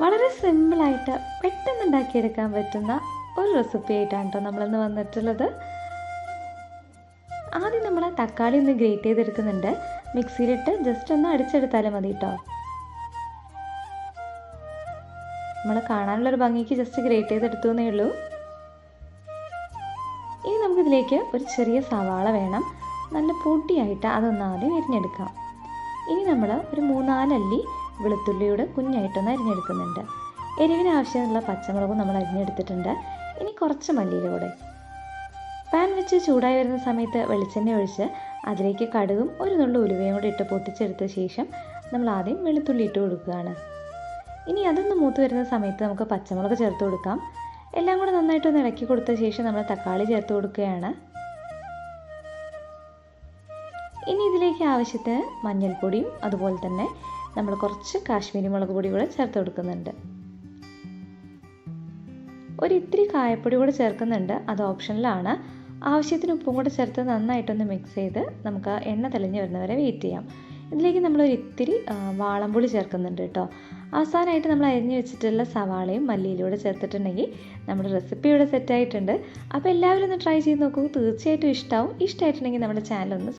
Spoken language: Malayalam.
വളരെ സിമ്പിളായിട്ട് പെട്ടെന്ന് ഉണ്ടാക്കിയെടുക്കാൻ പറ്റുന്ന ഒരു റെസിപ്പി ആയിട്ടാണ് കേട്ടോ നമ്മളിന്ന് വന്നിട്ടുള്ളത്. ആദ്യം നമ്മൾ തക്കാളി ഒന്ന് ഗ്രേറ്റ് ചെയ്തെടുക്കുന്നുണ്ട്. മിക്സിയിലിട്ട് ജസ്റ്റ് ഒന്ന് അടിച്ചെടുത്താലും മതി കേട്ടോ. നമ്മൾ കാണാനുള്ളൊരു ഭംഗിക്ക് ജസ്റ്റ് ഗ്രേറ്റ് ചെയ്തെടുത്തു എന്നേ ഉള്ളൂ. ഇനി നമുക്കിതിലേക്ക് ഒരു ചെറിയ സവാള വേണം. നല്ല പൊടിയായിട്ട് അതൊന്ന് ആദ്യം അരിഞ്ഞെടുക്കാം. ഇനി നമ്മൾ ഒരു 3-4 അല്ലി വെളുത്തുള്ളിയുടെ കുഞ്ഞായിട്ടൊന്ന് അരിഞ്ഞെടുക്കുന്നുണ്ട്. എരിവിന് ആവശ്യമുള്ള പച്ചമുളകും നമ്മൾ അരിഞ്ഞെടുത്തിട്ടുണ്ട്. ഇനി കുറച്ച് മല്ലിയിലൂടെ. പാൻ വെച്ച് ചൂടായി വരുന്ന സമയത്ത് വെളിച്ചെണ്ണ ഒഴിച്ച് അതിലേക്ക് കടുകും ഒരു നുള്ളു ഉലുവയും കൂടി ഇട്ട് പൊട്ടിച്ചെടുത്ത ശേഷം നമ്മൾ ആദ്യം വെളുത്തുള്ളി ഇട്ട് കൊടുക്കുകയാണ്. ഇനി അതൊന്ന് മൂത്ത് വരുന്ന സമയത്ത് നമുക്ക് പച്ചമുളക് ചേർത്ത് കൊടുക്കാം. എല്ലാം കൂടെ നന്നായിട്ടൊന്ന് ഇളക്കി കൊടുത്ത ശേഷം നമ്മൾ തക്കാളി ചേർത്ത് കൊടുക്കുകയാണ്. ഇനി ഇതിലേക്ക് ആവശ്യത്തിന് മഞ്ഞൾപ്പൊടിയും അതുപോലെ തന്നെ നമ്മൾ കുറച്ച് കാശ്മീരി മുളക് പൊടി കൂടെ ചേർത്ത് കൊടുക്കുന്നുണ്ട്. ഒരിത്തിരി കായപ്പൊടി കൂടെ ചേർക്കുന്നുണ്ട്, അത് ഓപ്ഷനിലാണ്. ആവശ്യത്തിന് ഉപ്പും കൂടെ ചേർത്ത് നന്നായിട്ടൊന്ന് മിക്സ് ചെയ്ത് നമുക്ക് എണ്ണ തെളിഞ്ഞ് വരുന്നവരെ വെയിറ്റ് ചെയ്യാം. ഇതിലേക്ക് നമ്മളൊരിത്തിരി വാളംപുളി ചേർക്കുന്നുണ്ട് കേട്ടോ. അവസാനമായിട്ട് നമ്മൾ അരിഞ്ഞ് വെച്ചിട്ടുള്ള സവാളയും മല്ലിയിലൂടെ ചേർത്തിട്ടുണ്ടെങ്കിൽ നമ്മുടെ റെസിപ്പി ഇവിടെ സെറ്റായിട്ടുണ്ട്. അപ്പോൾ എല്ലാവരും ഒന്ന് ട്രൈ ചെയ്ത് നോക്കൂ, തീർച്ചയായിട്ടും ഇഷ്ടമാവും. ഇഷ്ടമായിട്ടുണ്ടെങ്കിൽ നമ്മുടെ ചാനൽ ഒന്ന്